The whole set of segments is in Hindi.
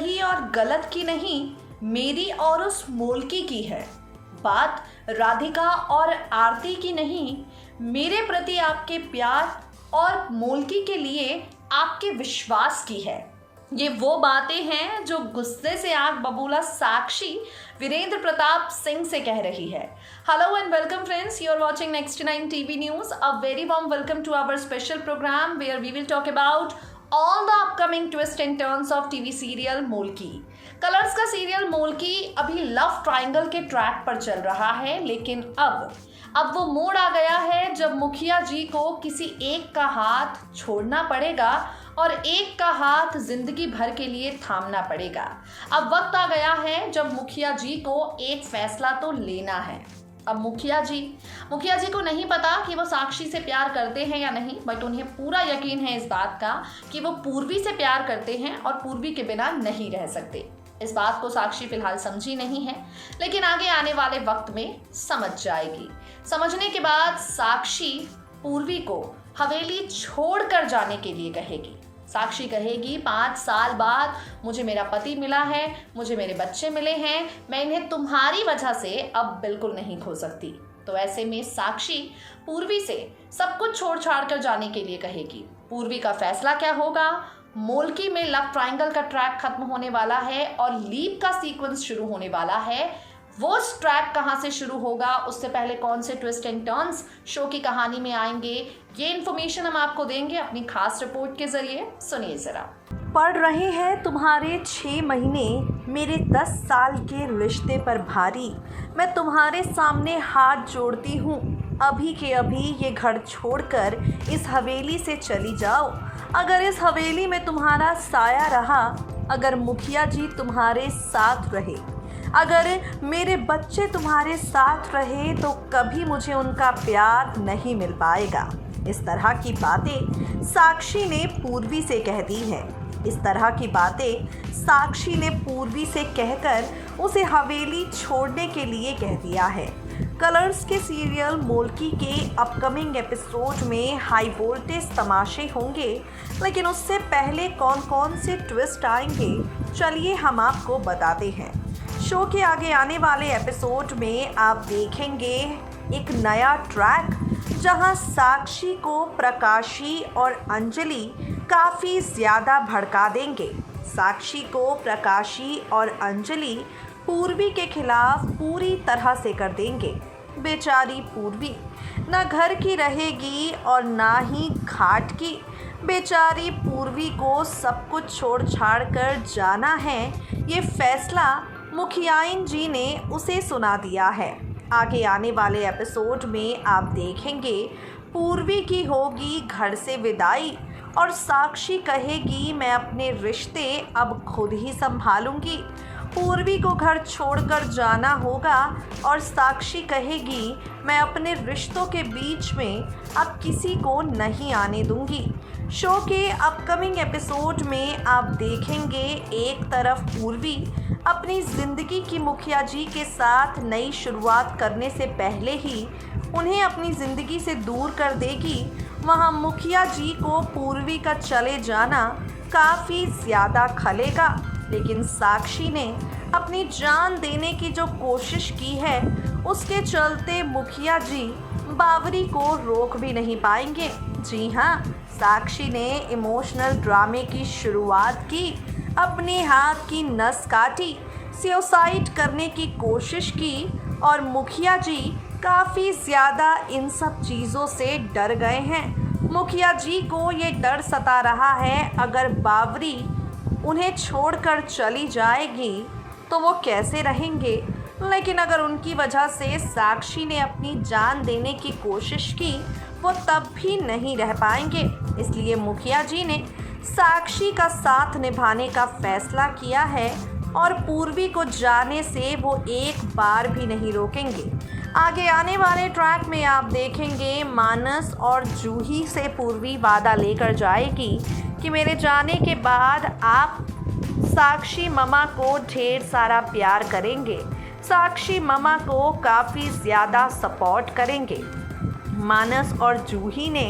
सही और गलत की नहीं, मेरी और उस मोलकी की है। बात राधिका और आरती की नहीं, मेरे प्रति आपके प्यार और मोलकी के लिए आपके विश्वास की है। ये वो बातें हैं जो गुस्से से आग बबूला साक्षी वीरेंद्र प्रताप सिंह से कह रही है। Hello and welcome friends, you are watching next 9 TV news. A very warm welcome to our special programme where we will talk about all the upcoming twists and turns of TV serial Molkki. Colors का सीरियल मोलकी अभी लव ट्रायंगल के ट्रैक पर चल रहा है, लेकिन अब वो मोड़ आ गया है जब मुखिया जी को किसी एक का हाथ छोड़ना पड़ेगा और एक का हाथ जिंदगी भर के लिए थामना पड़ेगा। अब वक्त आ गया है जब मुखिया जी को एक फैसला तो लेना है। अब मुखिया जी को नहीं पता कि वो साक्षी से प्यार करते हैं या नहीं, बट उन्हें पूरा यकीन है इस बात का कि वो पूर्वी से प्यार करते हैं और पूर्वी के बिना नहीं रह सकते। इस बात को साक्षी फिलहाल समझी नहीं है, लेकिन आगे आने वाले वक्त में समझ जाएगी। समझने के बाद साक्षी पूर्वी को हवेली छोड़कर जाने के लिए कहेगी। साक्षी कहेगी 5 साल बाद मुझे मेरा पति मिला है, मुझे मेरे बच्चे मिले हैं, मैं इन्हें तुम्हारी वजह से अब बिल्कुल नहीं खो सकती। तो ऐसे में साक्षी पूर्वी से सब कुछ छोड़ छाड़ कर जाने के लिए कहेगी। पूर्वी का फैसला क्या होगा? मोलकी में लव ट्रायंगल का ट्रैक खत्म होने वाला है और लीप का सीक्वेंस शुरू होने वाला है। वो ट्रैक कहाँ से शुरू होगा, उससे पहले कौन से ट्विस्ट एंड टर्न्स शो की कहानी में आएंगे, ये इन्फॉर्मेशन हम आपको देंगे अपनी खास रिपोर्ट के जरिए। सुनिए जरा। पड़ रहे हैं तुम्हारे 6 महीने मेरे 10 साल के रिश्ते पर भारी। मैं तुम्हारे सामने हाथ जोड़ती हूँ, अभी के अभी ये घर छोड़कर इस हवेली से चली जाओ। अगर इस हवेली में तुम्हारा साया रहा, अगर मुखिया जी तुम्हारे साथ रहे, अगर मेरे बच्चे तुम्हारे साथ रहे, तो कभी मुझे उनका प्यार नहीं मिल पाएगा। इस तरह की बातें साक्षी ने पूर्वी से कह दी है। इस तरह की बातें साक्षी ने पूर्वी से कहकर उसे हवेली छोड़ने के लिए कह दिया है। कलर्स के सीरियल मोलकी के अपकमिंग एपिसोड में हाई वोल्टेज तमाशे होंगे, लेकिन उससे पहले कौन कौन से ट्विस्ट आएंगे, चलिए हम आपको बताते हैं। शो के आगे आने वाले एपिसोड में आप देखेंगे एक नया ट्रैक, जहां साक्षी को प्रकाशी और अंजलि काफ़ी ज़्यादा भड़का देंगे। साक्षी को प्रकाशी और अंजलि पूर्वी के खिलाफ पूरी तरह से कर देंगे। बेचारी पूर्वी ना घर की रहेगी और ना ही घाट की। बेचारी पूर्वी को सब कुछ छोड़ छाड़ कर जाना है, ये फैसला मुखियाइन जी ने उसे सुना दिया है। आगे आने वाले एपिसोड में आप देखेंगे पूर्वी की होगी घर से विदाई और साक्षी कहेगी मैं अपने रिश्ते अब खुद ही संभालूंगी। पूर्वी को घर छोड़कर जाना होगा और साक्षी कहेगी मैं अपने रिश्तों के बीच में अब किसी को नहीं आने दूंगी। शो के अपकमिंग एपिसोड में आप देखेंगे एक तरफ पूर्वी अपनी ज़िंदगी की मुखिया जी के साथ नई शुरुआत करने से पहले ही उन्हें अपनी ज़िंदगी से दूर कर देगी, वहाँ मुखिया जी को पूर्वी का चले जाना काफ़ी ज़्यादा खलेगा। लेकिन साक्षी ने अपनी जान देने की जो कोशिश की है, उसके चलते मुखिया जी बावरी को रोक भी नहीं पाएंगे। जी हाँ, साक्षी ने इमोशनल ड्रामे की शुरुआत की, अपने हाथ की नस काटी, सुसाइड करने की कोशिश की और मुखिया जी काफ़ी ज़्यादा इन सब चीज़ों से डर गए हैं। मुखिया जी को ये डर सता रहा है अगर बावरी उन्हें छोड़कर चली जाएगी तो वो कैसे रहेंगे। लेकिन अगर उनकी वजह से साक्षी ने अपनी जान देने की कोशिश की, वो तब भी नहीं रह पाएंगे। इसलिए मुखिया जी ने साक्षी का साथ निभाने का फैसला किया है और पूर्वी को जाने से वो एक बार भी नहीं रोकेंगे। आगे आने वाले ट्रैक में आप देखेंगे मानस और जूही से पूर्वी वादा लेकर जाएगी कि मेरे जाने के बाद आप साक्षी ममा को ढेर सारा प्यार करेंगे, साक्षी ममा को काफ़ी ज़्यादा सपोर्ट करेंगे। मानस और जूही ने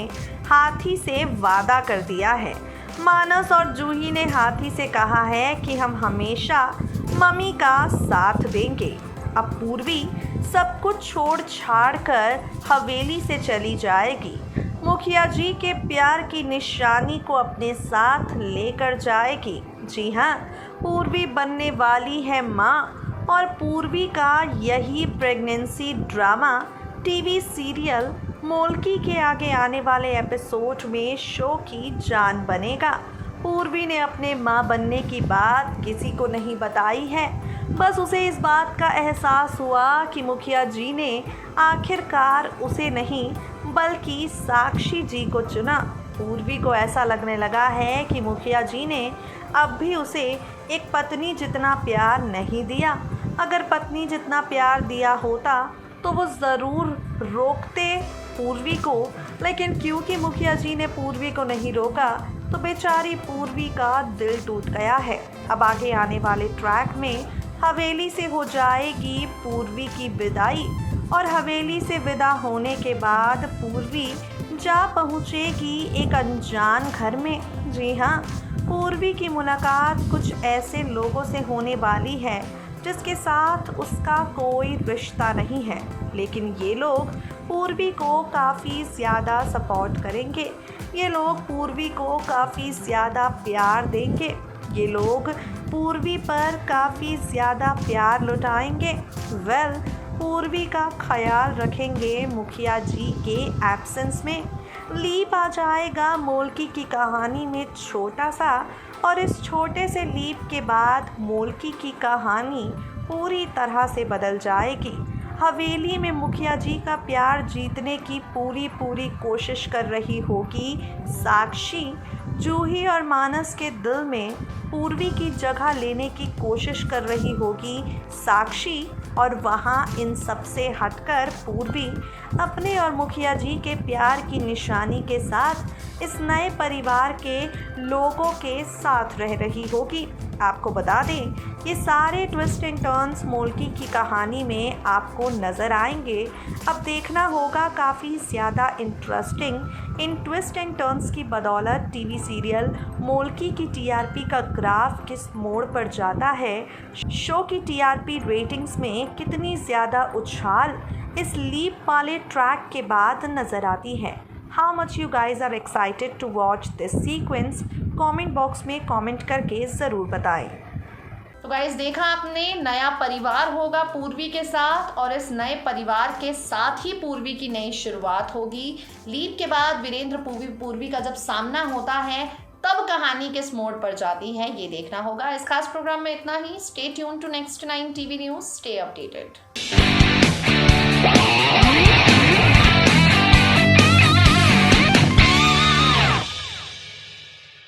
हाथी से वादा कर दिया है। मानस और जूही ने हाथी से कहा है कि हम हमेशा मम्मी का साथ देंगे। अब पूर्वी सब कुछ छोड़ छाड़ कर हवेली से चली जाएगी। मुखिया जी के प्यार की निशानी को अपने साथ लेकर जाएगी। जी हाँ, पूर्वी बनने वाली है माँ और पूर्वी का यही प्रेगनेंसी ड्रामा टीवी सीरियल मोल्की के आगे आने वाले एपिसोड में शो की जान बनेगा। पूर्वी ने अपने माँ बनने की बात किसी को नहीं बताई है। बस उसे इस बात का एहसास हुआ कि मुखिया जी ने आखिरकार उसे नहीं बल्कि साक्षी जी को चुना। पूर्वी को ऐसा लगने लगा है कि मुखिया जी ने अब भी उसे एक पत्नी जितना प्यार नहीं दिया। अगर पत्नी जितना प्यार दिया होता तो वो ज़रूर रोकते पूर्वी को, लेकिन क्योंकि मुखिया जी ने पूर्वी को नहीं रोका तो बेचारी पूर्वी का दिल टूट गया है। अब आगे आने वाले ट्रैक में हवेली से हो जाएगी पूर्वी की विदाई और हवेली से विदा होने के बाद पूर्वी जा पहुँचेगी एक अनजान घर में। जी हाँ, पूर्वी की मुलाकात कुछ ऐसे लोगों से होने वाली है जिसके साथ उसका कोई रिश्ता नहीं है, लेकिन ये लोग पूर्वी को काफ़ी ज़्यादा सपोर्ट करेंगे। ये लोग पूर्वी को काफ़ी ज़्यादा प्यार देंगे। ये लोग पूर्वी पर काफ़ी ज़्यादा प्यार लुटाएंगे। पूर्वी का ख्याल रखेंगे मुखिया जी के एब्सेंस में। लीप आ जाएगा मोल्की की कहानी में छोटा सा, और इस छोटे से लीप के बाद मोल्की की कहानी पूरी तरह से बदल जाएगी। हवेली में मुखिया जी का प्यार जीतने की पूरी कोशिश कर रही होगी साक्षी। जूही और मानस के दिल में पूर्वी की जगह लेने की कोशिश कर रही होगी साक्षी, और वहाँ इन सब से हटकर पूर्वी अपने और मुखिया जी के प्यार की निशानी के साथ इस नए परिवार के लोगों के साथ रह रही होगी। आपको बता दें, ये सारे ट्विस्ट एंड टर्न्स मोल्की की कहानी में आपको नज़र आएंगे। अब देखना होगा काफ़ी ज़्यादा interesting in twist and turns की बदौलत टीवी सीरियल मोल्की की टीआरपी का ग्राफ किस मोड़ पर जाता है। शो की टीआरपी रेटिंग्स में कितनी ज़्यादा उछाल इस लीप वाले ट्रैक के बाद नज़र आती है। How much you guys are excited to watch this sequence? Comment box में कमेंट करके ज़रूर बताएं। तो गाइस, देखा आपने, नया परिवार होगा पूर्वी के साथ और इस नए परिवार के साथ ही पूर्वी की नई शुरुआत होगी। लीप के बाद वीरेंद्र पूर्वी का जब सामना होता है तब कहानी किस मोड़ पर जाती है, ये देखना होगा। इस खास प्रोग्राम में इतना ही। Stay tune to next 9 TV news. Stay updated.